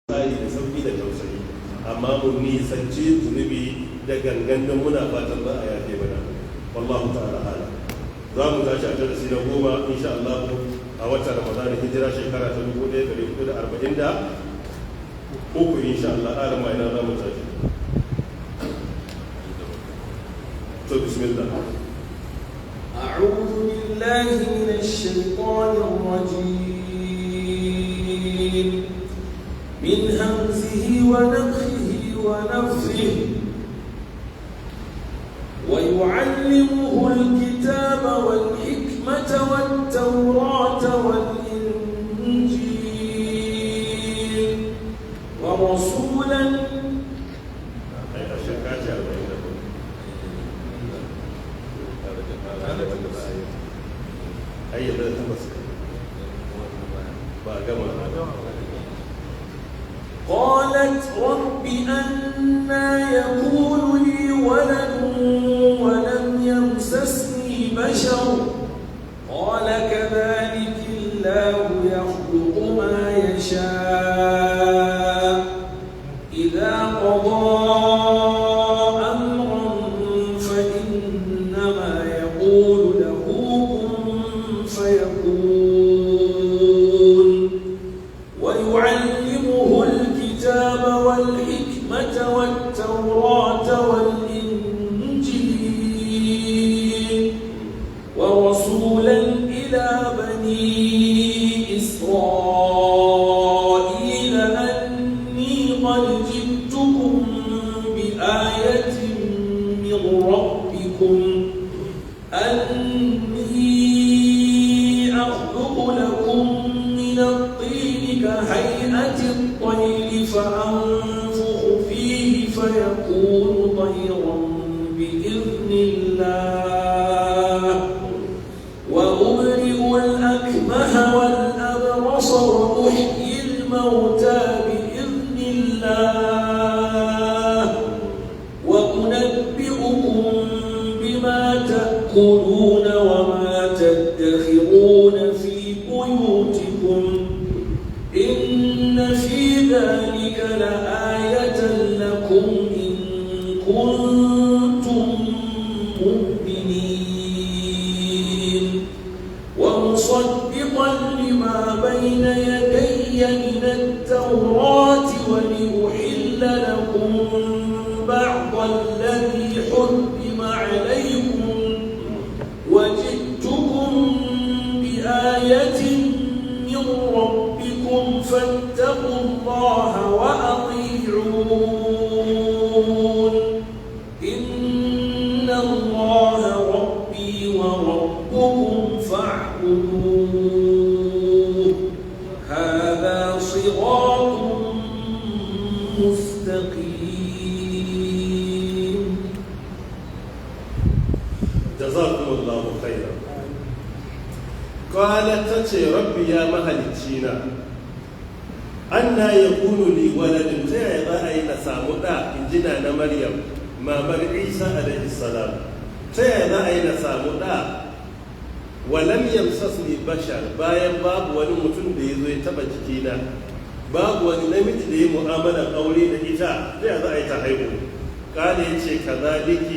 tsari da sauki da tausayi, amma mu nisanci zunubi da gangan don muna fatan za a yafe mana. Wallahu ta'ala ala. Za mu tashi a darasi na 10 insha Allah a watan Ramadan hijira shekara ta 1443 insha Allah. Aran ma ina za mu tashi. To bismillah. أعوذ بالله من الشيطان الرجيم من همزه ونفخه ونفثه ويعلمه الكتاب والحكمة والتوراة والإنجيل ورسولا قالت رب أنى يكون لي ولد ولم يمسسني بشر قال كذلك الله يخلق ما يشاء إذا قضى أمرا فإنما يقول له كن فيكون ويعلمه الكتاب والحكمة والتوراة والإنجيل ورسولا إلى بني إسرائيل أني قد جئتكم بآية من ربكم أني أخلق لكم من الطين كهيئة الطير فأنفخ فيه فيكون طيرا بإذن الله وأبرئ الأكمه والأبرص وأحيي الموتى بإذن الله وأنبئكم بما تأكلون وما تدخرون في بيوتكم إن في ذلك لآية لكم إن كنتم مؤمنين ومصدقا لما بين يدي من التوراة ولأحل لكم بعض الذي حرم عليكم وجئتكم بآية من ربكم فاتقوا الله وأطيعون إن الله ربي وربكم فاعبدوه هذا صراط مستقيم. جزاكم الله خيرا. قالت تتي ربي يا مهلكينا أنا يكون لي ولد تاي أين سامدا إنجنا مريم مامر عيسى عليه السلام تاي أين سامدا ولم يمسسني بشر bayan babu wani mutum da yazo ya taba jikina babu wani namiji da ya mu'amala aure da ita sai za a yi ta haihu kale yace kazalika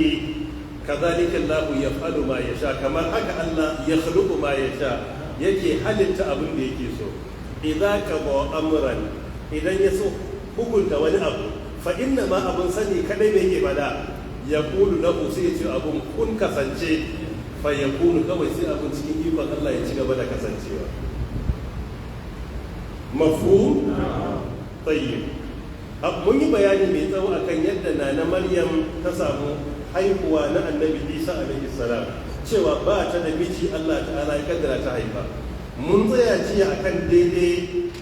Allah yaf'alu ma yasha kamar haka Allah ya khluqu ma yasha yake halitta abin da yake so idza qada amran idan ya so hukunta wani abu fa inna ma abun sani kadai da yake bada yaqulu lahu sai ya ce abun kun kasance fa yakunu kawai sai abun cikin ikon Allah ya ci gaba da kasancewa mafhum tayyib mun yi bayani mai tsawo akan yadda nana Maryam ta samu haihuwa na annabi Isa alaihi salam cewa ba ta da miji Allah ta'ala ya kaddara ta haifa mun tsaya jiya akan daidai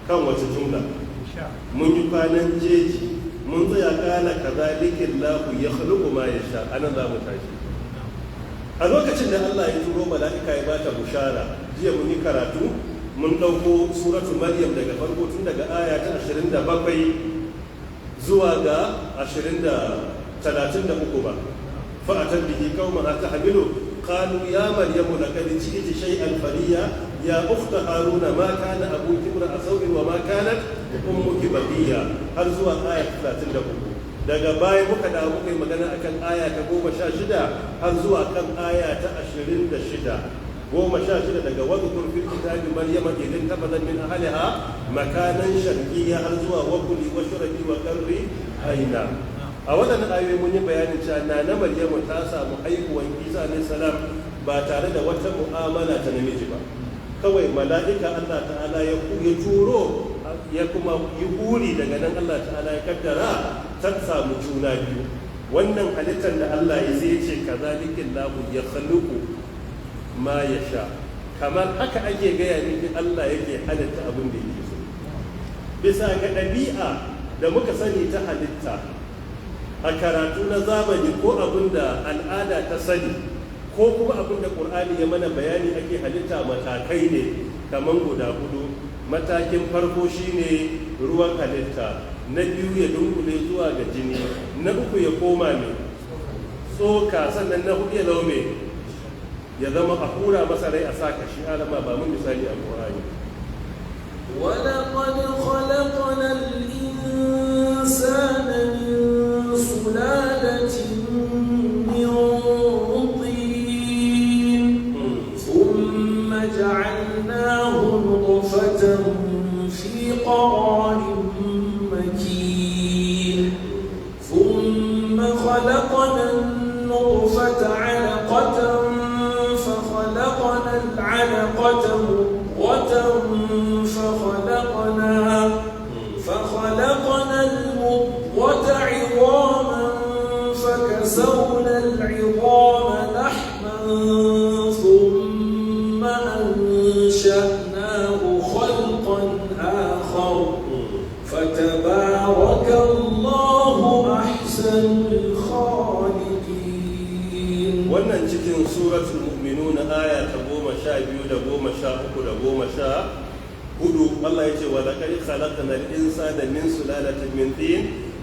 kan wata jumla mun yi kwanan jeji mun tsaya kala kazalika Allah ya khluqu ma yasha anan za mu tashi a lokacin da Allah ya turo mala'ika ya bata bushara jiya mun yi karatu mun dauko suratu Maryam daga farko tun daga aya ta 27 zuwa ga 33 ba fa'atan bihi qaumaha tahmilu qalu ya maryamu laqad ji'ti shay'an fariya ya ukhta haruna ma kana abuki imra'a sawin wa ma kanat ummuki baqiya har zuwa aya 33. daga baya muka dawo muka yi magana akan aya ta 16 har zuwa kan aya ta 26. 16 daga wadhkur fil kitabi maryama idin tabadat min ahliha makanan sharqiyya har zuwa wakuli washrabi wa qarri aina. A wadannan ayoyi mun yi bayanin cewa na maryamu ta samu haihuwan Isa alayhi salam ba tare da wata mu'amala ta namiji ba, kawai mala'ika Allah ta'ala ya turo ya kuma yi huri daga nan Allah ta'ala ya kaddara ta samu juna biyu. Wannan halittar da Allah ya sai ce kazalikin lahu ya khaluqu ma yasha, kamar haka ake gaya miki Allah yake halitta abin da yake so bisa ga ɗabi'a da muka sani ta halitta a karatu na zamani ko abin da al'ada ta sani ko kuma abin da Qur'ani ya mana bayani ake halitta matakai ne kamar guda 4. Matakin farko shine ruwan halitta, na biyu ya dunkule zuwa ga jini, na uku ya koma ne tsoka, sannan na hudu ya laume ya zama a hura masa rai a saka shi. alama ba mun misali a Qur'ani. ولقد خلقنا الإنسان من سلالة من طين ثم جعلناه نطفة في قرار مكين ثم خلقنا النطفة علقة فخلقنا العلقة مضغة فخلقنا المضغة عظاما فكسونا العظام لحما ثم أنشأناه خلقا آخر فتبارك الله أحسن الخالقين. wannan cikin suratul mu'minun aya ta 12 da 13 da 14 Allah yace wa laqad khalaqnal insana min sulalatin min tin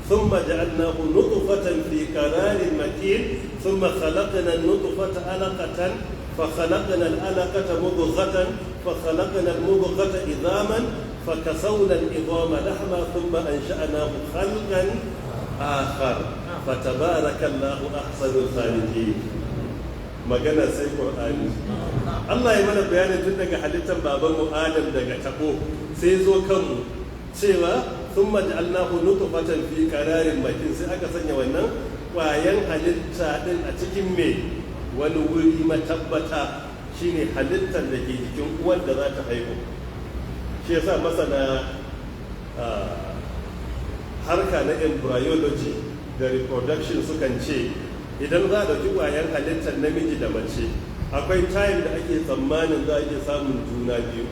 thumma ja'alnahu nutfatan fi qararin makin thumma khalaqna an-nutfata 'alaqatan fa khalaqna al-'alaqata mudghatan fa khalaqna al-mudghata idhaman fa kasawna al-idhama lahma thumma ansha'nahu khalqan akhar fa tabarakallahu ahsanul khaliqin. magana sai Qur'ani. Allah ya mana bayanin tun daga halittar babanmu Adam daga tabo sai zo kanmu cewa thumma ja'alnahu nutfatan fi qararin makin, sai aka sanya wannan kwayan halitta din a cikin wani wuri matabbata, shine halittar da ke jikin uwar da za ta haihu. Shi yasa masana harka na embryology da reproduction sukan ce idan za a ɗauki ƙwayar halittar namiji da mace akwai time da ake tsammanin za a iya samun juna biyu.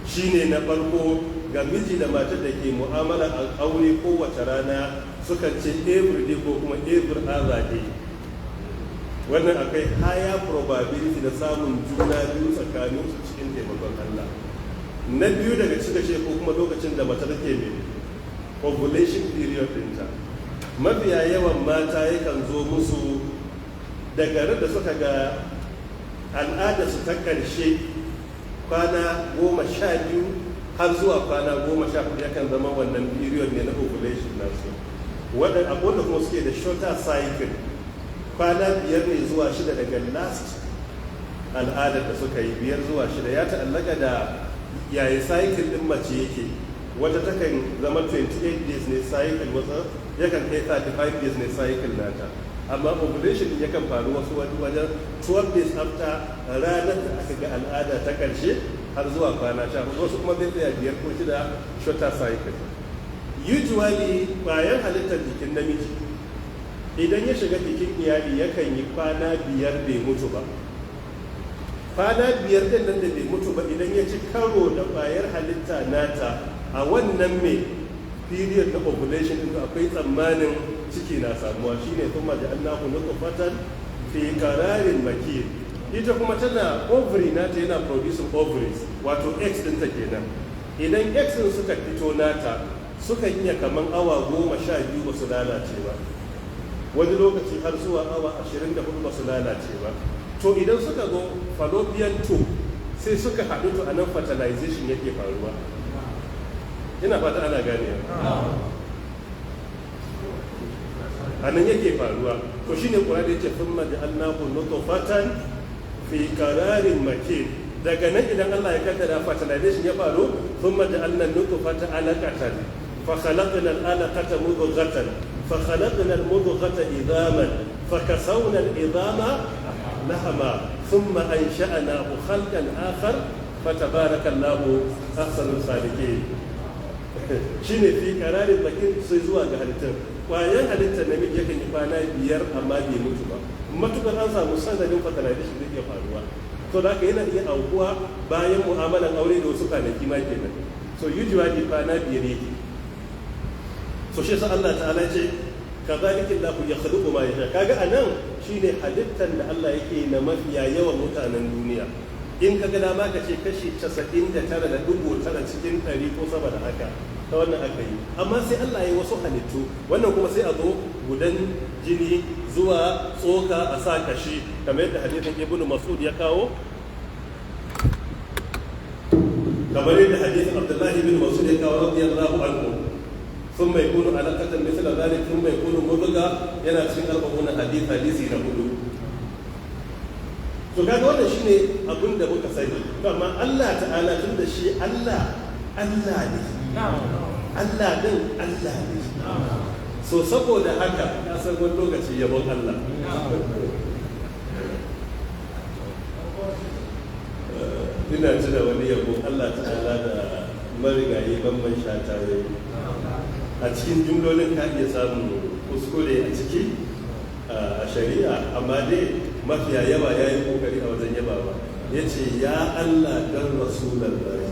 Shine na farko ga miji da matar da ke mu'amala a aure kowace rana sukan ce every day ko kuma every other day. Wannan akwai higher probability na samun juna biyu tsakanin su cikin taimakon Allah. Na biyu daga cika ko kuma lokacin da mace take mai ovulation period ɗinta. Mafiya yawan mata yakan zo musu daga da suka ga al'ada su ta ƙarshe kwana 12 har zuwa kwana 14 yakan zama wannan period ne na ovulation nasu. Waɗanda kuma suke da shorter cycle kwana 5 ne zuwa 6 daga last al'adar da suka yi 5 zuwa 6 ya ta'allaka da yayi cycle ɗin mace yake. Wata takan zama 28 days ne cycle, wata yakan kai 35 days ne cycle nata, amma ovulation yakan faru wasu wajen 12 days after ranar da aka ga al'ada ta ƙarshe har zuwa kwana 14, wasu kuma zai tsaya 5 ko 6 shorter cycle. Usually bayan halittar jikin namiji idan ya shiga jikin iyali yakan yi kwana 5 bai mutu ba. Kwana 5 din nan da bai mutu ba idan ya ci karo da bayar halitta nata a wannan period na ovulation din akwai tsammanin ciki na samuwa, shine kuma ja'alnahu nutfatan fi qararin makin. Ita kuma tana ovary nata yana producing ovaries, wato eggs din ta kenan. Idan eggs din suka fito nata suka iya kaman awa 12 ba su lalace ba, wani lokaci har zuwa awa 24 ba su lalace ba. To idan suka zo fallopian tube sai suka haɗu, to anan fertilization yake faruwa. ina fata ana gane a nan yake faruwa to shine Qur'ani da yake thumma ja'alnahu nutfatan fi qararin makin daga nan idan Allah ya kaddara fertilization ya faru thumma ja'alna nutfata alaqatan fa khalaqna al-alaqata mudghatan fa khalaqna al-mudghata idhaman fa kasawna al-idhama lahama thumma ansha'nahu khalqan akhar fatabarakallahu ahsanul khaliqin shine fi qararin makin sai zuwa ga halittar kwayan halittar namiji yakan yi kwana 5 amma bai mutu ba matukar an samu sanadin fertilization da ke faruwa to da haka yana iya aukuwa bayan mu'amalan aure da wasu kwanaki ma kenan so usually kwana 5 yake so shi sa Allah ta'ala ce kazalika Allah yakhluqu ma yasha kaga anan shine halittar da Allah yake na mafiya yawan mutanen duniya in kaga dama ka ce kashi 99.9 cikin 100 ko sama da haka ta wannan aka yi amma sai Allah ya wasu halittu wannan kuma sai a zo gudan jini zuwa tsoka a sa kashi kamar yadda hadisin Ibn Mas'ud ya kawo kamar yadda hadisin Abdullah ibn Mas'ud ya kawo radiyallahu anhu ثم يكون علاقة مثل ذلك ثم يكون مضغة yana cikin 40 hadisi na hudu to kaga wannan shine abin da muka sani amma Allah ta'ala tun da shi Allah ne Allah din Allah ne so saboda haka ya san wani lokaci yabon Allah ina tuna wani yabon Allah ta'ala da marigayi Mamman Shata yayi a cikin jumlolin ka iya samun kuskure a ciki a shari'a amma dai mafiya yawa ya yi kokari a wajen yabawa ya ce ya Allah don rasulallah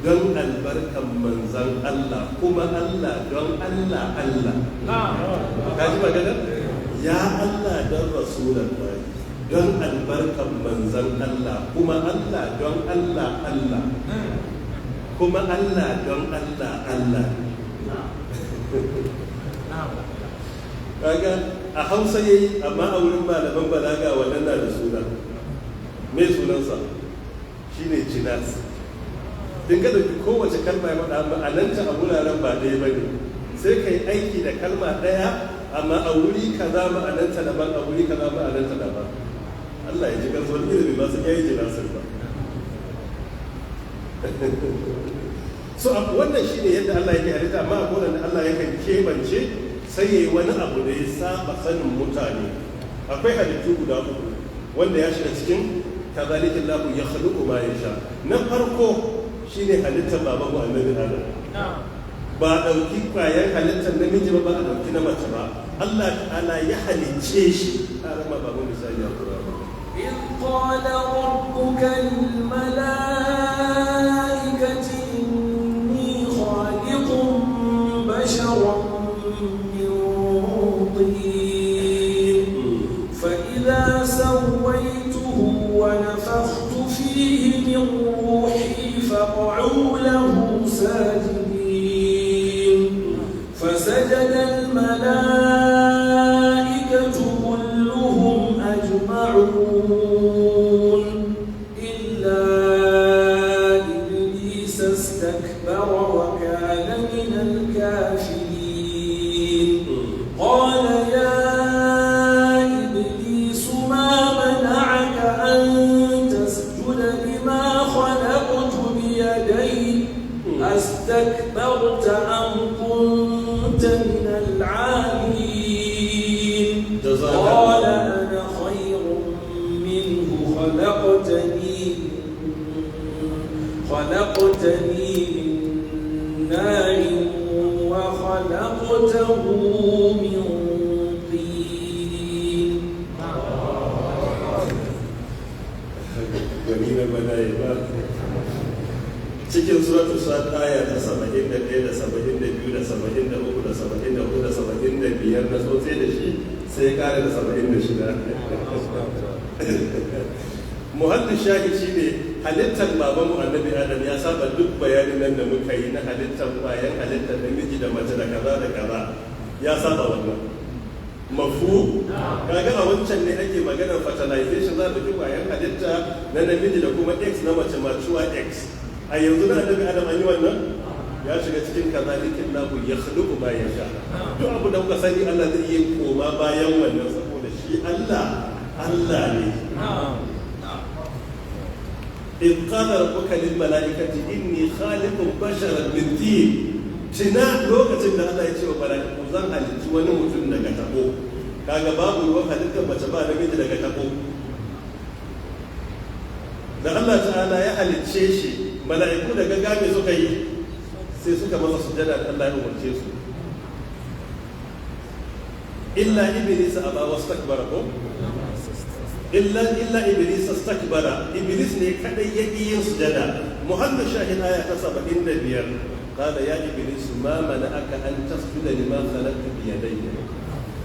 don albarkan manzan Allah kuma Allah don Allah ka ji magana ya Allah don rasulallah don albarkan manzan Allah kuma Allah don Allah kuma Allah don Allah kaga a Hausa yayi amma a wurin malaman balaga wannan na da suna me sunansa shine jinas din ka dauki kowace kalma ya faɗa ma'ananta a wuraren ba ɗaya bane sai kai aiki da kalma ɗaya amma a wuri kaza ma'ananta daban a wuri kaza ma'ananta daban Allah ya ji gaskiyar ilimi ba su yayi jinasin ba so wannan shine yadda Allah yake halitta amma akwai wanda Allah yakan kebance sai yayi wani abu da ya saba sanin mutane akwai halittu guda uku wanda ya shiga cikin kazalika Allah yakhluqu ma yasha na farko shine halittar babanmu annabi Adam ba dauki kwayan halittar namiji ba a dauki na mace ba Allah ta'ala ya halicce shi har ma babu misali a Qur'ani إذ قال ربك للملائكة إني خالق بشرا من طين فإذا سويته ونفخت فيه من روحي فقعوا له ساجدين فسجد الملائكة كلهم أجمعون إلا إبليس استكبر وكان من الكافرين قال يا إبليس ما منعك أن تسجد لما خلقت بيدي أستكبرت أم كنت من العالين قال أنا خير منه خلقتني من نار وخلقته من طين cikin suratul sad aya ta 71 da 72 da 73 da 74 da 75 na sosai da shi sai kare da 76 muhallin shahi shine halittar babanmu annabi Adam ya saba duk bayanin nan da muka yi na halittar bayan halittar namiji da mace da kaza da kaza ya saba wannan mafu kaga a wancan ne ake maganar fertilization za ta duk bayan halitta na namiji da kuma X na mace macuwa X a yanzu na annabi Adam an yi wannan ya shiga cikin kazalikin lahu ya khluqu ma yasha. Duk abu da kuka sani Allah zai yi koma bayan wannan saboda shi Allah ne. إذ قال ربك للملائكة إني خالق بشرا من طين. Tina lokacin da Allah ya ce wa mala'iku zan halitta wani mutum daga tabo. Kaga babu ruwan halittar mace ba namiji daga tabo. Da Allah ta'ala ya halicce shi, mala'iku da gaggame suka yi sai suka masa sujada da Allah ya umarce su. Illa iblis aba wastakbara ko? Illa iblis astakbara. Iblis ne kadai ya yi yin sujada. Muhammad Shahid aya ta 75. قال يا إبليس ما منعك أن تسجد لما خلقت بيدي.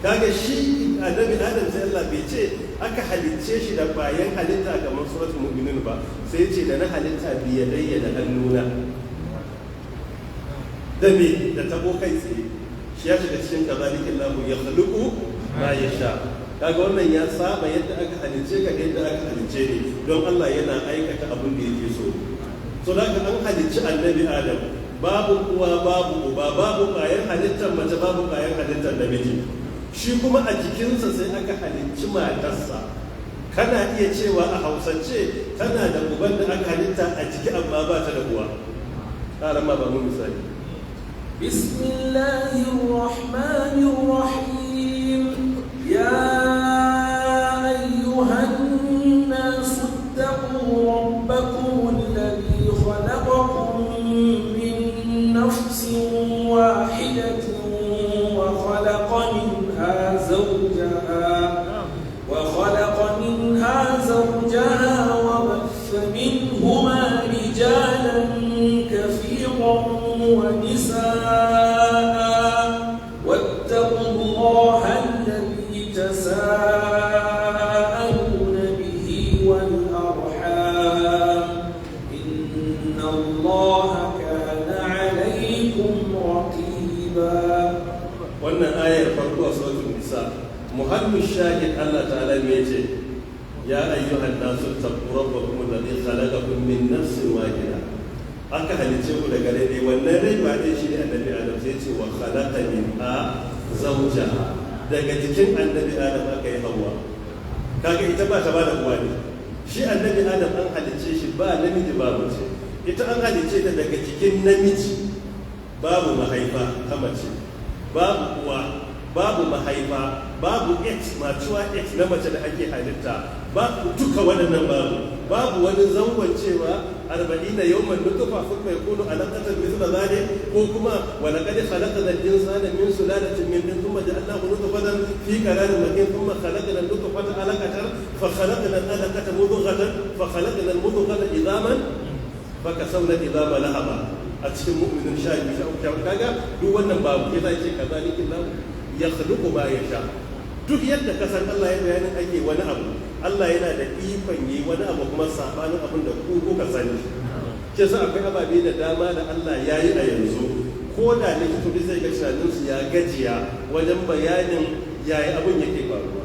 kaga shi annabi Adam sai Allah bai ce aka halicce shi da bayan halitta kamar suratul mu'minun ba, sai ce da na halitta biyadayya da hannuna da me da tabo kai tsaye. Shi ya shiga cikin kazalikin lahu ya khluqu ma yasha. Kaga wannan ya saba yadda aka halicce ka da yadda aka halicce ne, don Allah yana aikata abin da yake so. So da an halicci annabi Adam babu uwa babu uba babu kayan halittar mace babu kayan halittar namiji, shi kuma a jikinsa sai aka halicci matarsa. Kana iya cewa a hausance tana da uban da aka halitta a jiki amma ba ta da uwa. ƙaran ma ba mu misali. Bismillahirrahmanirrahim. Ya ayyuhan nasu ittaqu rabbakum alladhi khalaqakum نفس واحدة وخلق منها زوجها وبث منهما رجالا كثيرا ونساء واتقوا الله الذي تساءلون به والأرحام إن الله wannan ayar farko a suratul nisa muhammad shahid Allah ta'ala me yace ya ayyuhan nasu taqu rabbakum alladhi khalaqakum min nafsin wahida. Aka halice ku daga rai wannan rai ba dai shi ne annabi Adam, sai ce wa khalaqa minha zawjaha. Daga jikin annabi Adam aka yi Hawwa. Kaga ita ba ta ba da uwa ne. Shi annabi Adam an halice shi ba namiji ba mace. Ita an halice ta daga jikin namiji, babu mahaifa ta mace, babu uwa, babu mahaifa, babu x matuwa x na mace da ake halitta, babu duka waɗannan babu wani zangon cewa 40 yawman nutfa thumma yakunu alaqatan mithla dhalik, ko kuma wa laqad khalaqna al-insana min sulalatin min tin thumma ja'alnahu nutfatan fi qararin makin thumma khalaqna an-nutfata alaqatan fa khalaqna al-alaqata mudghatan fa khalaqna al-mudghata idhaman fa kasawna idhama lahaba. A cikin mu'minin sha biyu kaga duk wannan babu ya ce kazalikin lahu ya khluqu ma yasha. Duk yadda ka san Allah ya bayanin ake wani abu, Allah yana da ikon yi wani abu kuma sabanin abin da ku kuka sani. Ke sa akwai ababe da dama da Allah ya yi a yanzu, ko da likitoci zai ga tunaninsu ya gajiya wajen bayanin yayi abin yake faruwa.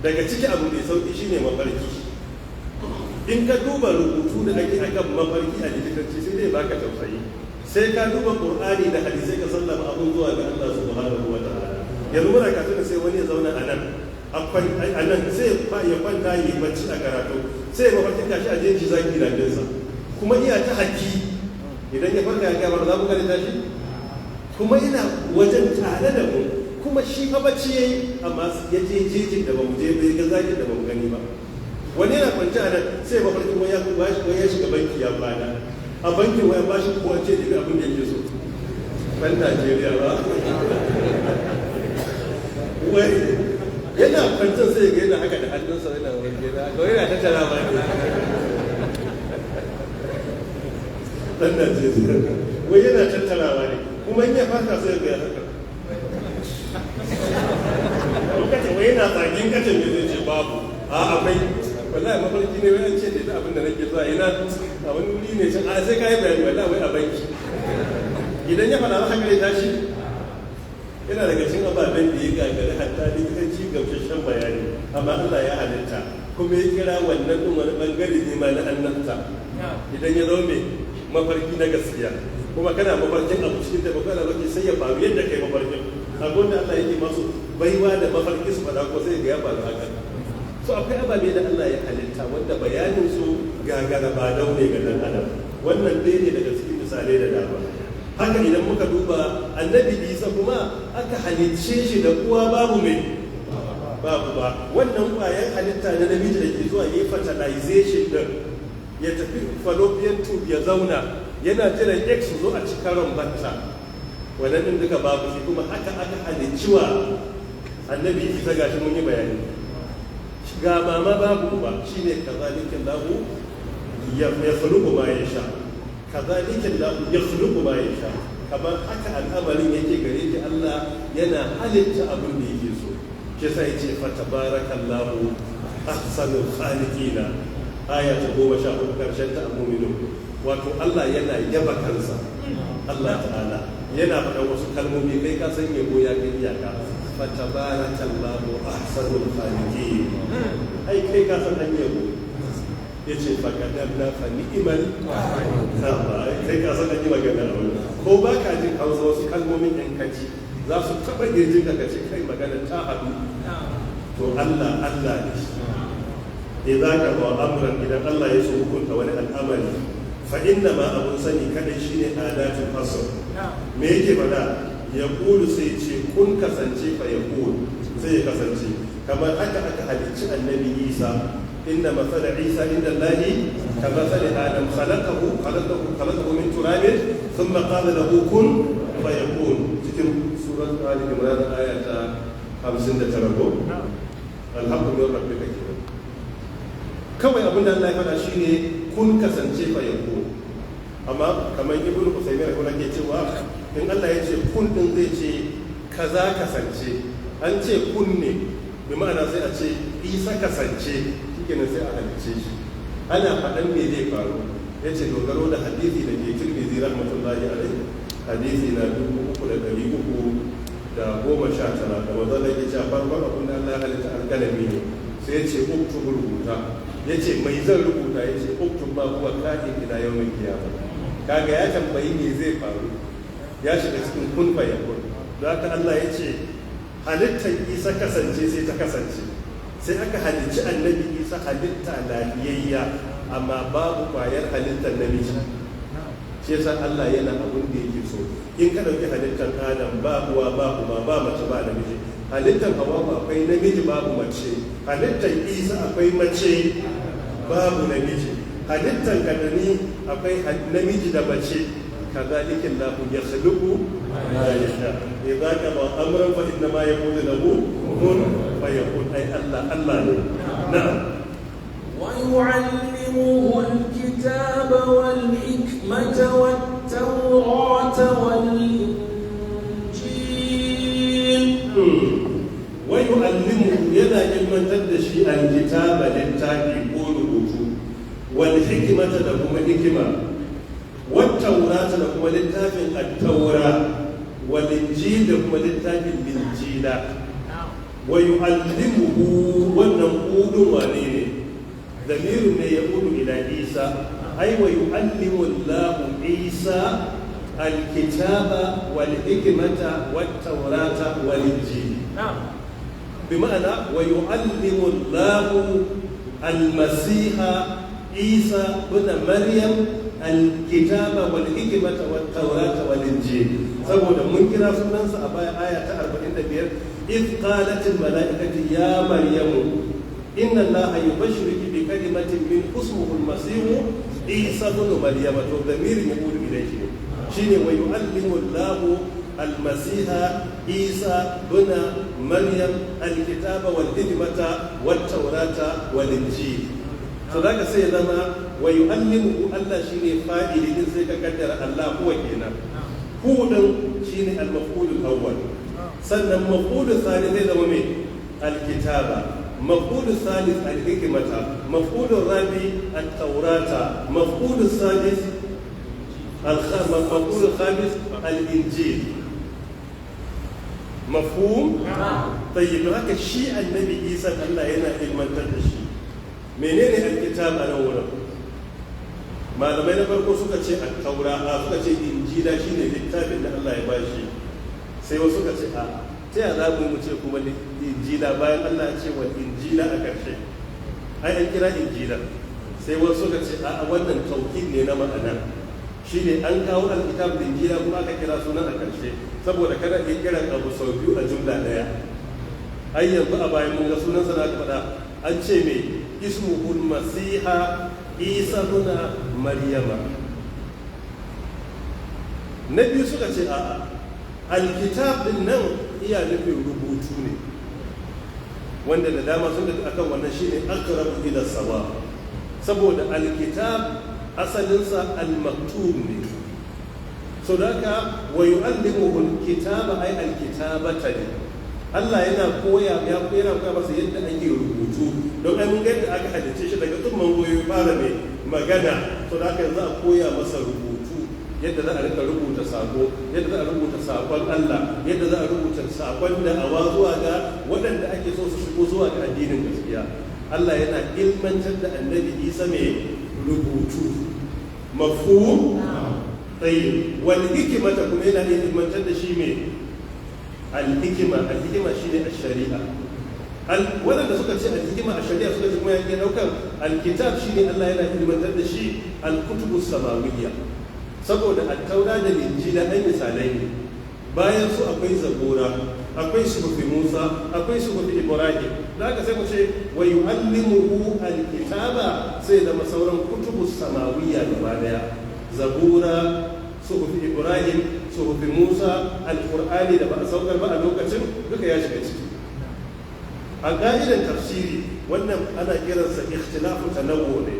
Daga ciki abu mai sauki shine mafarki. In ka duba rubutu da ake akan mafarki a likitanci sai dai baka tausayi. Sai ka duba Qur'ani da hadisai ka sallama abun zuwa ga Allah subhanahu wa ta'ala. Yanzu muna katuna sai wani ya zauna a nan sai ya kwanta yi bacci a karatu, sai ya mafarkin gashi a jeji zaki lafiyarsa kuma iya ta haki. Idan ya farka ya gaba za mu gani tashi kuma ina wajen tare da mu, kuma shi fa bacci yayi amma ya je jejin da ba mu je bai ga zakin da ba mu gani ba. Wani yana kwanci a nan sai mafarkin wani ya shiga banki ya bada a bankin waya ba shi kowa ce daga abin da yake so. Ban Najeriya ba wai yana kwancin sai ga yana haka da hannunsa yana wani gida ga yana tattara ba ne. Ban Najeriya wai yana tattarawa ne kuma in ya fata sai ga haka lokacin wai yana tsagin kacin da zai ce babu a akwai wallahi mafarki ne wai an ce da abin da nake zuwa ina a wani wuri ne can a sai kai bayani wallahi wai a banki. Idan ya fada haka ne tashi yana daga cikin ababen da ya gagari hatta likitanci gamsashen bayani, amma Allah ya halitta kuma ya kira wannan din wani bangare ne ma na annabta. Idan ya zo me mafarki na gaskiya, kuma kana mafarkin abu cikin da magana lokaci sai ya faru yadda kai mafarkin. Abin da Allah yake masu baiwa da mafarki su faɗa ko sai ga ya faru haka. So akwai ababe da Allah ya halitta wanda bayanin su gagara ba daune ga dan adam. Wannan dai ne daga cikin misalai da dama. Haka idan muka duba annabi Isa kuma aka halicce shi da uwa babu mai babu ba. Wannan ƙwayar halitta na namiji da ke zuwa yi fertilization din ya tafi fallopian tube ya zauna yana jiran X zo a cikaron batta. Wannan din duka babu shi, kuma haka aka halicciwa annabi Isa gashi mun yi bayani. Ga mama babu ba shine kazalikin lahu ya khuluqu ma yasha, kazalikin lahu ya khuluqu ma yasha. Kamar haka al'amarin yake gare ki, Allah yana halitta abin da yake so. Shi sai ce fa tabarakallahu ahsanul khaliqina, aya ta 14 karshen ta al-mu'minun. Wato Allah yana yaba kansa, Allah ta'ala yana faɗa wasu kalmomi kai ka san yabo ya kai iyaka. Fa tabarakallahu ahsanul khaliqin, ai kai ka san an yabo. Yace fa kadabna fa ni'mal kai ka san an yi magana a wurin. Ko ba ka jin hausa wasu kalmomin yan kaci za su taɓa girjin ka ce kai magana ta haɗu. To Allah ne. Idan ka ba amran, idan Allah ya so hukunta wani al'amari, fa inna ma abun sani kadai shine adatul asr. Me yake faɗa? Ya kulu sai ce kun kasance, fa ya kulu sai ya kasance. Kamar haka aka halicci annabi Isa. Inna masala Isa inda Allahi ka masali Adam, khalaqahu min turabin thumma qala lahu kun fayakun. Cikin surat Ali Imran aya ta 59 ko alhamdulillah rabbika kenan. Kawai abin da Allah ya faɗa shine kun kasance fayakun. Amma kamar Ibn Usaymin rahimahullah ke cewa in Allah ya ce kun din zai ce kaza kasance, an ce kun ne bi ma'ana sai a ce Isa kasance, shikenan sai a halicce shi. Ana faɗan me zai faru, ya ce dogaro da hadisi da ke Tirmidhi rahmatullahi alaihi, hadisi na 3,319 da wanda zai ce a farkon abin da Allah ya halitta alƙalami ne, sai ya ce uktub rubuta, ya ce mai zan rubuta, ya ce uktub ma huwa ka'in ila yawmin qiyamah. Kaga ya tambayi me zai faru, ya shiga cikin kun fa yakun. Da haka Allah ya ce halittar Isa kasance sai ta kasance, sai aka halicci annabi Isa halitta lafiyayya, amma babu kwayar halittar namiji. Shi yasa Allah yana abin da yake so. In ka dauki halittar Adam ba uwa ba uba ba mace ba namiji, halittar Hawwa akwai namiji babu mace, halittar Isa akwai mace babu namiji, halittar Kadani akwai namiji da mace. كذلك الله يخلق ما يشاء إذا قضى أمرا فإنما يقول له كن فيكون. أي الله نعم. ويعلمه الكتاب والحكمة والتوراة والإنجيل. ويعلمه يدا علما تدشي الكتاب للتاكي قوله والحكمة لكم الحكمة والتوراة لكم للتافي التوراة والإنجيل لكم للتافي الإنجيل. ويعلمه ونقول وليه ضمير يقول إلى عيسى، أي ويعلم الله عيسى الكتاب والحكمة والتوراة والإنجيل. بمعنى ويعلم الله المسيح عيسى بن مريم الكتاب والحكمة والتوراة والإنجيل. saboda mun kira sunansa a baya aya ta 45 إذ قالت الملائكة يا مريم إن الله يبشرك بكلمة من اسمه المسيح عيسى بن مريم. الضمير يقول إليه شيء ويعلم الله المسيح عيسى بن مريم الكتاب والحكمة والتوراة والإنجيل. فذاك سيدنا ويعلمه الله شيء فاعل إذا قدر الله هو كنا هو شيء المفعول الأول. سنة المفعول الثاني هذا من الكتابة، مفعول الثالث الحكمة، مفعول الرابع التوراة، مفعول السادس مفعول الخامس الإنجيل. مفهوم؟ طيب هكا الشيء النبي عيسى الله هنا المنتج الشيء. منين الكتاب أنا ولا؟ malamai na farko suka ce at-taura suka ce injila shine littafin da Allah ya bashi sai wasu suka ce ta ya za mu ce kuma injila bayan Allah ya ce wa injila a ƙarshe ai an kira injila sai wasu suka ce wannan tauhid ne na ma'ana shine an kawo alkitab da injila kuma aka kira sunan a ƙarshe saboda kada ya kiran abu sau biyu a jumla ɗaya ai yanzu a bayan mun ga sunan sa da faɗa an ce me ismuhul masiha isa ibn maryama na biyu suka ce alkitab din nan iya nufin rubutu ne wanda da dama sun da akan wannan shine aqrabu ila sawa saboda alkitab asalinsa al-maktub ne so da ka wa yu'allimuhu al-kitaba ay al-kitabata ne Allah yana koya masa yadda ake rubutu don ai mun ga yadda aka halice shi daga tsumman goyo fara mai magana so da ka yanzu a koya masa rubutu yadda za a rika rubuta sako yadda za a rubuta sakon Allah yadda za a rubuta sakon da awa zuwa ga waɗanda ake so su shigo zuwa ga addinin gaskiya Allah yana ilmantar da annabi Isa mai rubutu mafhum tayyib wal hikmata kuma yana ilmantar da shi mai al-hikma shine ash-shari'a waɗanda suka ce al-hikma ash-shari'a suka ce kuma yake daukar al-kitab shine Allah yana ilmantar da shi al-kutubus samawiyya saboda at-taura da injila ai misalai ne bayan su akwai zabura akwai suhufi Musa akwai suhufi Ibrahim da haka sai mu ce wa yu'allimuhu al-kitaba sai da masauran kutubus samawiyya gaba daya zabura suhufi Ibrahim suhufi Musa al-Qur'ani da ba a saukar ba a lokacin duka ya shiga ciki a ƙa'idar tafsiri wannan ana kiransa ikhtilafu tanawwu ne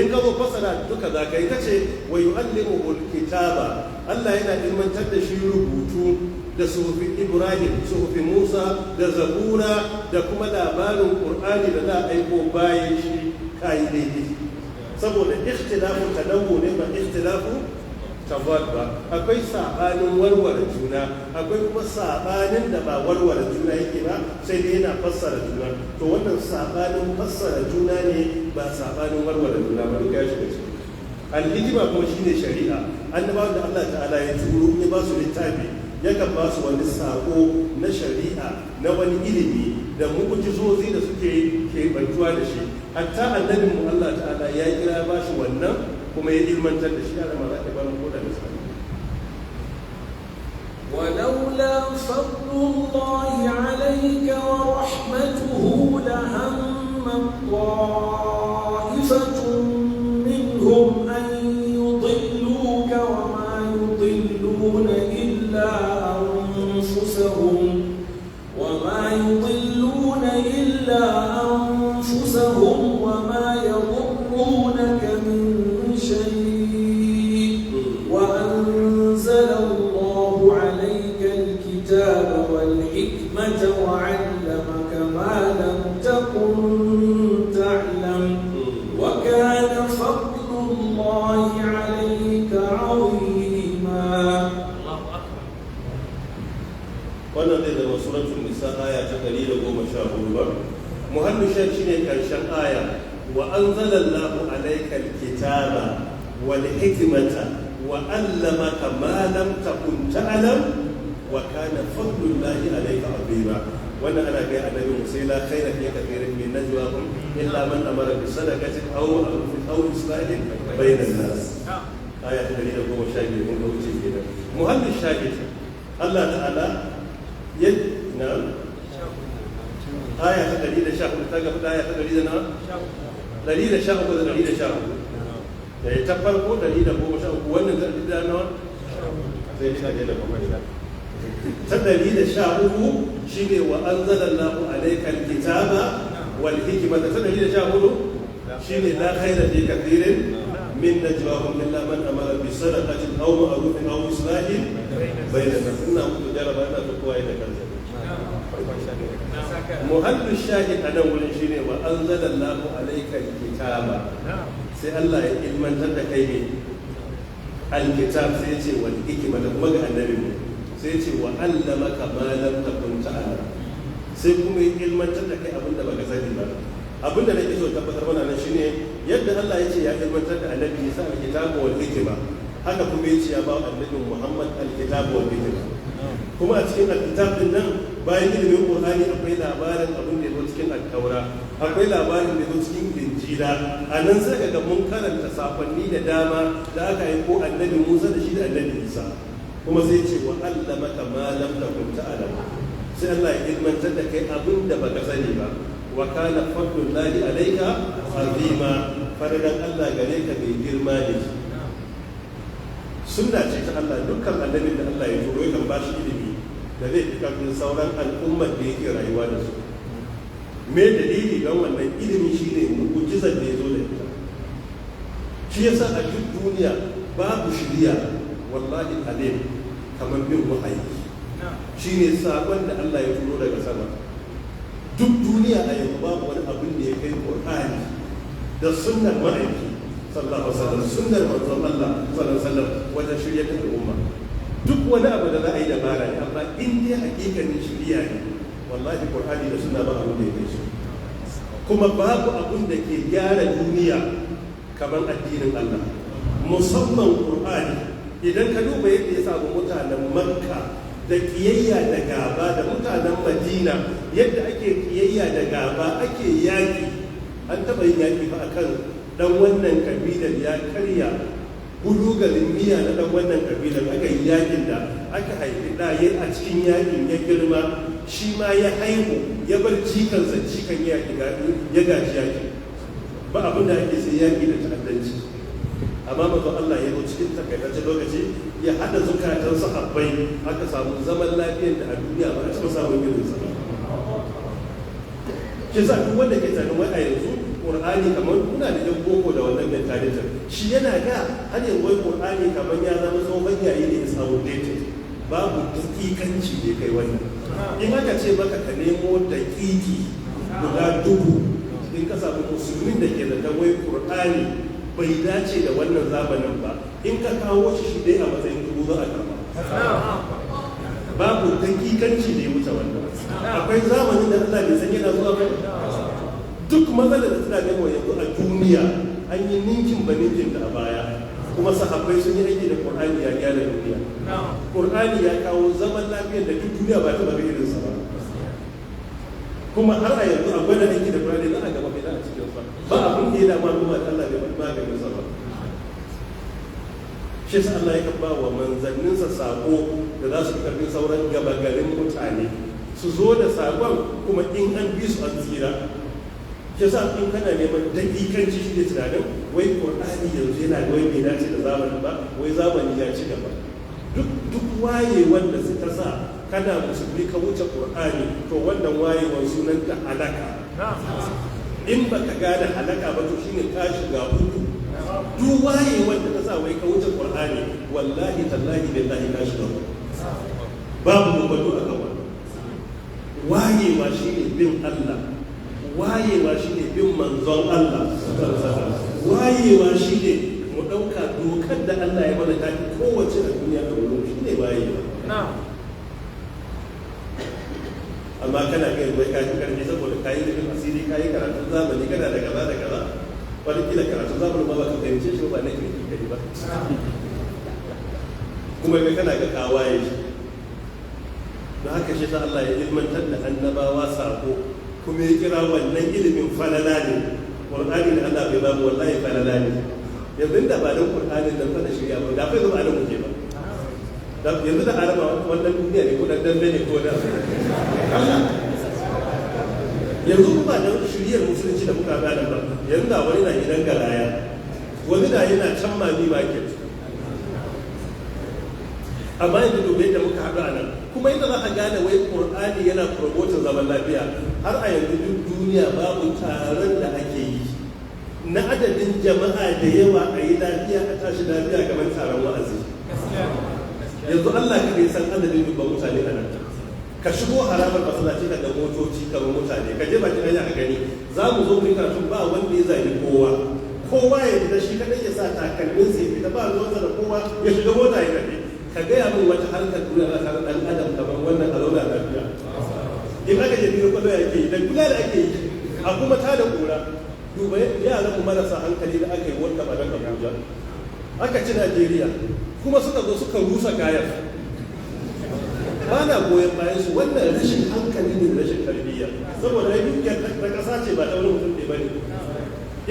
in ka zo fasara duka za ka yi ta ce wa yu'allimuhu al-kitaba Allah yana ilmantar da shi rubutu da suhufi Ibrahim suhufi Musa da zabura da kuma labarin Qur'ani da za a aiko bayan shi kai daidai saboda ikhtilafu tanawwu ne ba ikhtilafu tawad ba akwai sabanin warware juna akwai kuma sabanin da ba warware juna yake ba sai dai yana fassara juna to wannan sabanin fassara juna ne ba sabanin warware juna ba duka ya shiga ciki al-hikma kuma shine shari'a annabawan da Allah ta'ala ya turo ya ba su littafi yakan ba su wani sako na shari'a na wani ilimi da mu'jizozi da suke kebantuwa da shi hatta annabin mu Allah ta'ala ya kira ba shi wannan kuma ya ilmantar da shi a rama za ta bani ko da misali ولولا فضل الله عليك ورحمته لهم طائفة منهم أن يضلوك وما يضلون إلا أنفسهم وما يضرونك من شيء وأنزل الله عليك الكتاب والحكمة وعلمك ما لم تكن تعلم وكان فضل الله عليك عظيما. wannan zai zama suratul nisa aya ta 114 ba muhallu shan shine karshen aya wa anzalallahu alaykal kitaba wal hikmata wa 'allamaka ma lam takun ta'lam wa kana fadlullahi alayka 'azima wannan ana ga annabi sai la khaira fi kathirin min najwahum illa man amara bi sadaqatin aw ma'rufin aw islahin bainan nas aya ta 112 mun ga wuce kenan muhallu shahid Allah ta'ala na'am aya ta 114 ta gaba aya ta 113 da 114 da ta farko 113 wannan da nawa sai da kuma ta 113 shine wa anzalallahu alaykal kitaba wal hikmata ta 114 shine la khayra fi kathirin min najwahum illa man amara bi sadaqatin aw ma'rufin aw islahin bainan nas inna kuntu jaraba ina kowa da kansa muhallu shahid a nan wurin shine wa anzalallahu alaykal kitaba sai Allah ya ilmantar da kai ne alkitab sai ya ce wal hikma da kuma ga annabi mu sai ya ce wa allamaka ma lam takun ta'lam sai kuma ya ilmantar da kai abinda baka sani ba abinda nake so tabbatar mana nan shine yadda Allah ya ce ya ilmantar da annabi Isa al-kitabu wal hikma, haka kuma ya ce ya ba annabi Muhammad al-kitabu wal hikma. Kuma a cikin al-kitab din nan bayan ilimin Qur'ani akwai labarin abin da ya zo cikin al-Taura, akwai labarin da ya zo cikin Injila. A nan sai kaga mun karanta sakonni da dama da aka yi ko annabi Musa da shi da annabi Isa. Kuma sai ce wa allamaka ma lam takun ta'lam. Sai Allah ya ilmantar da kai abin da baka sani ba. Wa kana fadlullahi alayka azima, faradan Allah gare ka mai girma ne. Sunna ce ta Allah, dukkan annabin da Allah ya turo yakan ba shi ilimi da zai fi karfin sauran al'ummar da yake rayuwa da su. Me dalili don wannan ilimi shi ne mu'jizar da ya zo da ita. Shi yasa a duk duniya babu shiriya wallahi alim kamar bin wahayi. Shi ne sakon da Allah ya turo daga sama. Duk duniya a yanzu babu wani abin da ya kai Qur'ani da sunnar ma'aiki sallallahu alaihi wasallam, sunnar manzon Allah sallallahu alaihi wasallam wajen shirya da al'umma. Duk wani abu da za a yi dabara ne, amma in dai hakikanin shirya ne wallahi Qur'ani da sunna ba abin da ya kai shi. Kuma babu abin da ke gyara duniya kamar addinin Allah, musamman Qur'ani. Idan ka duba yadda ya samu mutanen Makka da kiyayya da gaba da mutanen Madina, yadda ake kiyayya da gaba ake yaki. An taɓa yin yaki fa akan dan wannan kabilar ya karya bulugalin miya na dan wannan kabilar, aka yi yakin da aka haifi ɗaye a cikin yakin ya girma, shi ma ya haihu ya bar cikansa cikan ya gaji yaki. Ba abin da ake sai yaki da ta'addanci. Amma manzo Allah ya zo cikin takaitaccen lokaci ya hada zukatan sahabbai, aka samu zaman lafiyar da a duniya ba a taɓa samun irin sa ba. Kisa duk wanda ke tsanin wai a yanzu Qur'ani kamar kuna da yan boko da wannan mentality, shi yana ga har yanzu wai Qur'ani kamar ya zama tsohon yayi ne, is outdated. Babu dakikanci da kai wannan. In aka ce maka ka nemo dakiki guda dubu, in ka samu musulmin da ke da wai Qur'ani bai dace da wannan zamanin ba, in ka kawo shi dai a matsayin dubu za a karba. Babu dakikanci da ya wuce wannan. Akwai zamanin da Allah bai san yana zuwa ba. Duk matsalar da suna nemo yanzu a duniya an yi ninkin ba ninkin da a baya, kuma sahabbai sun yi aiki da Qur'ani ya gyara duniya. Qur'ani ya kawo zaman lafiyar da duk duniya ba ta ba irinsa ba. Kuma har a yanzu a gwada aiki da Qur'ani za a gaba bai a cikin sa. Ba abin da ya dama kuma Allah bai maganin sa ba. Shi sa Allah ya ba wa manzanninsa sako da za su karbi sauran gaba garin mutane su zo da sakon, kuma in an bi su an tsira. Shi sa in kana neman dakikanci shi ne tunanin wai Qur'ani yanzu yana da wai bai dace da zamani ba, wai zamani ya ci gaba. Duk waye wanda suka sa kana musulmi ka wuce Qur'ani, to wannan wayewar sunan ta halaka. In baka gane halaka ba to shine ka shiga uku. Duk waye wanda ka sa wai ka wuce Qur'ani, wallahi tallahi billahi ka shiga uku. Babu gobado a gaba. Wayewa shine bin Allah, wayewa shine bin manzon Allah, wayewa shine mu dauka dokar da Allah ya mana ta kowace a duniya da wurin shine wayewa. Amma kana ga yanzu ka ji karfi saboda kayi da asiri, kayi karatun zamani, kana da kaza da kaza, wani kila karatun zamani ba ka fahimce shi ba na kirki kai ba, kuma kai kana ga kawaye shi. Da haka shi ta Allah ya ilmantar da annabawa sako, kuma ya kira wannan ilimin falala ne. Qur'ani da Allah bai babu wallahi falala ne. Yanzu da ba dan Qur'ani da fada shirya ba, da fa zuwa nan muke ba. Yanzu da araba wannan duniya ne ko dan dambe ne ko da yanzu ba da shiriyar musulunci da muka gane ba. Yanzu da wani na gidan garaya, wani da yana can mami market, amma yanzu dubai da muka haɗu a nan, kuma yadda za a gane wai Qur'ani yana promoting zaman lafiya. Har a yanzu duk duniya babu taron da ake yi na adadin jama'a da yawa a yi lafiya a tashi lafiya kamar taron wa'azi. Yanzu Allah ka bai san adadin dubban mutane a nan. Ka shigo haramar masallaci ka ga motoci kamar mutane, ka je bakin hanya ka gani. Za mu zo mu yi karatu ba wanda ya zabi kowa ya fita shi kadai ya sa takalmin sai fita ba ruwansa da kowa ya shiga mota ya tafi. Ka gaya min wata harkar duniya na tare ɗan adam kamar wannan a zauna lafiya. In aka je biyu kwallo ya ke yi, da kula da ake yi, a kuma ta da ƙura. Duba yaran mu marasa hankali da aka yi wanda ba nan Abuja aka ci Najeriya kuma suka zo suka rusa kayan. Ba na goyon bayan su, wannan rashin hankali ne, rashin tarbiyya, saboda ai dukiyar ta ƙasa ce ba ta wani mutum ne ba ne.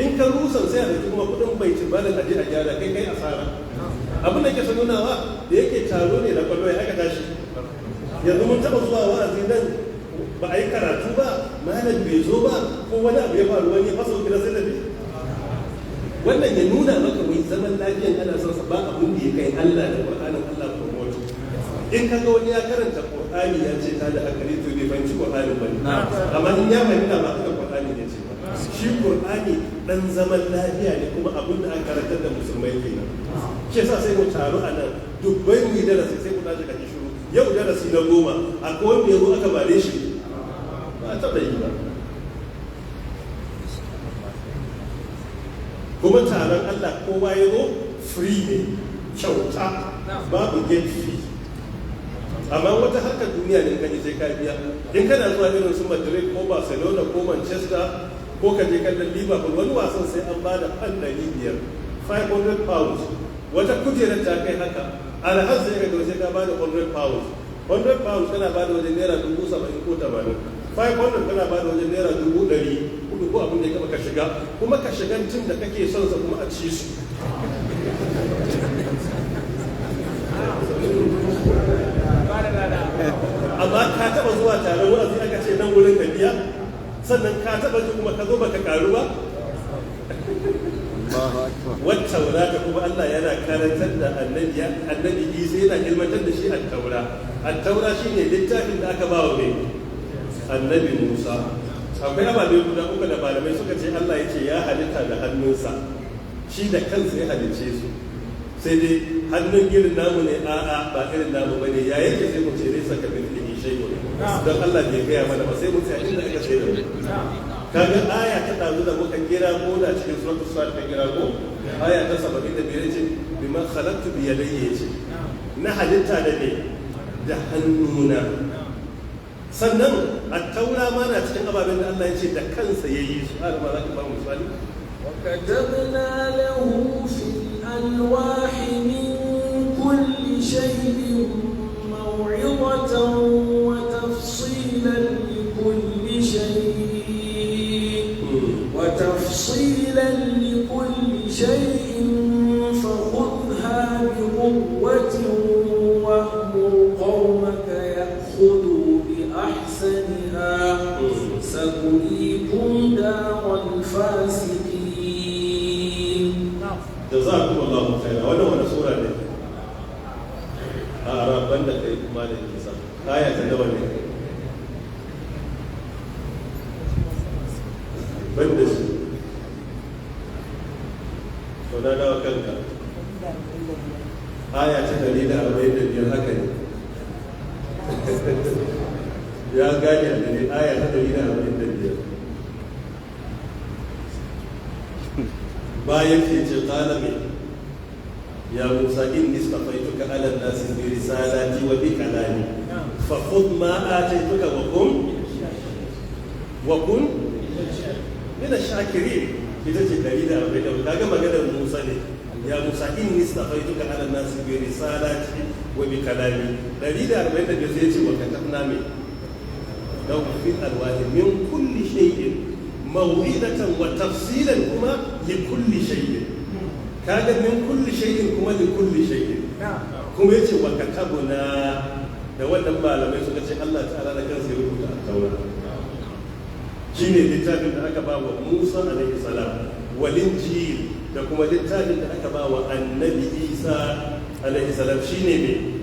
In ka rusan sai a ɗauki kuma kuɗin bai tibalin aje a gyara, kai asara. Abin da ke son nunawa da yake taro ne da kwallo ya aka tashi. Yanzu mun taɓa zuwa wa'azi nan ba a yi karatu ba, malam bai zo ba, ko wani abu ya faru wani ya fasa wuƙi sai da bi. Wannan ya nuna maka wai zaman lafiyan ana son sa ba abin da ya kai Allah da Qur'anin Allah promote. In ka ga wani ya karanta Qur'ani ya ce ta da hankali to bai fahimci Qur'ani ba ne. Amma in ya fahimta ba haka Qur'ani ne ce ba. Shi Qur'ani dan zaman lafiya ne kuma abin da aka karantar da musulmai kenan. Shi yasa sai mu taru a nan dubbai mu yi darasi sai ku tashi ka ji shiru. Yau darasi na 10 akwai wanda ya zo aka bare shi ba a taɓa yi ba. Kuma taron Allah kowa ya zo free ne, kyauta, babu gate fee. Amma wata harkar duniya ne kan sai ka biya. In kana zuwa irin su Madrid ko Barcelona ko Manchester ko ka je kallon Liverpool, wani wasan sai an bada fan 500 £500. Wata kujerar ta kai haka, alhaz sai ka sai ka bada £100. £100 kana bada wajen naira 70,000 ko 80. 500 kana bada wajen naira 100,000 ko abin da ya kaba ka shiga, kuma ka shiga tun da kake son sa kuma a ci su. Amma ka taba zuwa taron wa'azi aka ce nan wurin ka biya, sannan ka taba ji kuma ka zo baka karu ba. Wacce wadata kuma Allah yana karantar da annabi Isa yana ilmantar da shi at-taura shine littafin da aka ba wa annabi Musa. Akwai ababe guda uku da malamai suka ce Allah ya ce ya halitta da hannunsa, shi da kansa ya halicce su. Sai dai hannun irin namu ne, a'a ba irin namu bane, ya yake sai mu ce dai saka bin lihi shay'un. Don Allah bai gaya mana ba sai mu tsaya inda aka sai da mu. Kaga aya ta dazu da muka kira ko da cikin suratul Sad ka kira ko aya ta 75 ce bima khalaqtu bi yadayya ce na halitta da ne da hannuna. Sannan at-taura ma na cikin ababen da Allah ya ce da kansa yayi su. Har ma za ka ba mu misali. Wa katabna lahu fil alwahi min kulli shay'in maw'izatan wa tafsilan li kulli shay'in وتفصيلا لكل شيء فخذها بقوة وأمر قومك يأخذوا بأحسنها سأريكم دار الفاسقين. جزاكم الله خيرا. وانا سورة دي أعراب بندك ما للكسا آية نوى banda su to na dawa kanka aya ta 145 haka ne ya gane da ne aya ta 145 bayan ke ce kalame ya Musa inni istafaituka ala an-nasi bi risalati wa bi kalami fa khudh ma ataituka wa kun mina shakirin. Ita ce 140. Kaga maganar Musa ne, ya Musa inni istafaituka ala an-nasi bi risalati wa bi kalami. 145 sai ce wa katabna min law fil alwahi min kulli shay'in maw'idatan wa tafsilan kuma li kulli shay'in. Kaga min kulli shay'in kuma li kulli shay'in. Kuma yace wa katabna, da wannan malamai suka ce Allah ta'ala da kansa ya rubuta at-taura. Shine littafin da aka ba wa Musa alaihi salam, wal injil da kuma littafin da aka ba wa annabi Isa alaihi salam shine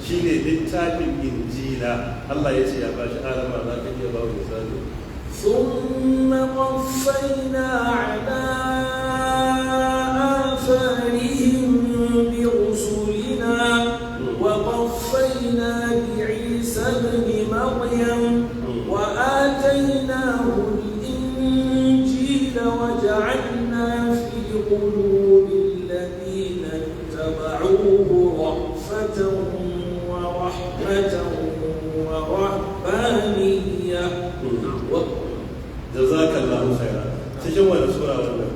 littafin injila. Allah ya ce ya bashi alama, za ka iya ba wa misali. Thumma qaffayna ala atharihim bi rusulina wa qaffayna bi Isa ibn Maryam وآتيناه الإنجيل وجعلنا في قلوب الذين اتبعوه رأفة ورحمة ورهبانية jazakallahu khaira. Cikin wani sura wannan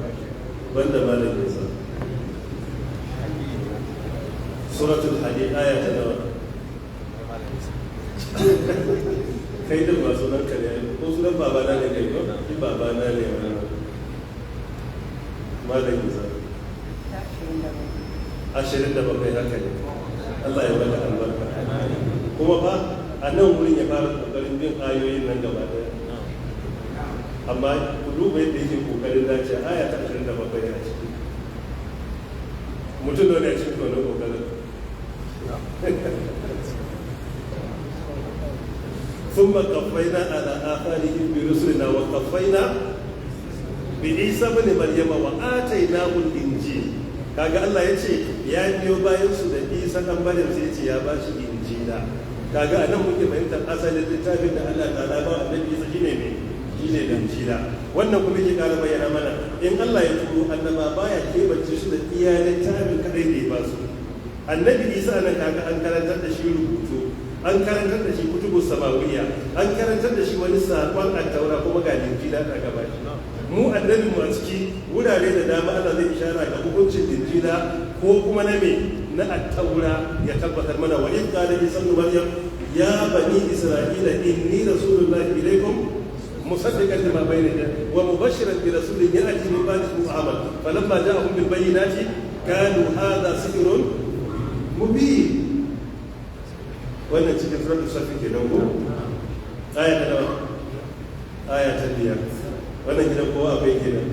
banda malam Isa? Suratul Hadid aya ta nawa? Kai da ba sunan ka ne ko sunan babana ne kai ko? Ki babana ne wannan. Malam Isa 27 haka ne. Allah ya baka albarka. Kuma fa a nan wurin ya fara kokarin bin ayoyin nan gaba daya. Amma ku duba yadda yake kokarin dace aya ta 27 a ciki. Mutum da ne a cikin wannan kokarin. ثم قفينا على آثارهم برسلنا وقفينا بعيسى ابن مريم وآتيناه الإنجيل. kaga Allah ya ce ya biyo bayan su da Isa dan Maryam sai ya ce ya ba shi Injila. Kaga anan muke fahimtar asalin littafin da Allah ta'ala ba annabi Isa shine me shine Injila. Wannan kuma yake ƙara bayyana mana in Allah ya turo annaba baya kebance su da iya littafin kadai da ya ba su. Annabi Isa nan kaga an karantar da shi rubutu, an karantar da shi kutubu samawiyya, an karantar da shi wani sakon at-taura kuma ga Injila ta gaba shi. Mu annabi mu a ciki wurare da dama Allah zai ishara ga hukuncin Injila ko kuma na me na at-taura ya tabbatar mana wa in qala Isa ibn Maryam ya bani Isra'ila inni rasulullahi ilaykum musaddiqan lima bayna yadayhi wa mubashiran bi rasulin ya'ti min ba'di ismihi Ahmad falamma ja'ahum bil bayyinati qalu hadha sihrun mubin. Wannan cikin suratul safi kenan ko aya ta nawa? Aya ta 5. Wannan gidan kowa akwai gidan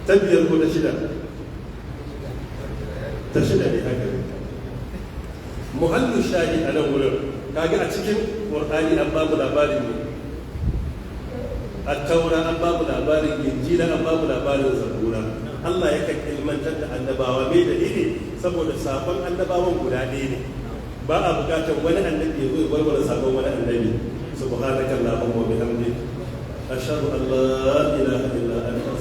ta 5 ko ta 6? Ta 6 ne haka. Muhallu shahid a nan wurin kaga a cikin Qur'ani an babu labarin ne, at-taura an babu labarin, Injila an babu labarin, Zabura. Allah ya kan ilmantar da annabawa mai dalili saboda sabon annabawan guda ɗaya ne, ba a bukatar wani annabi ya zo ya warware sabon wani annabi. Subhanakallahumma wa bihamdika ashhadu an la ilaha illa anta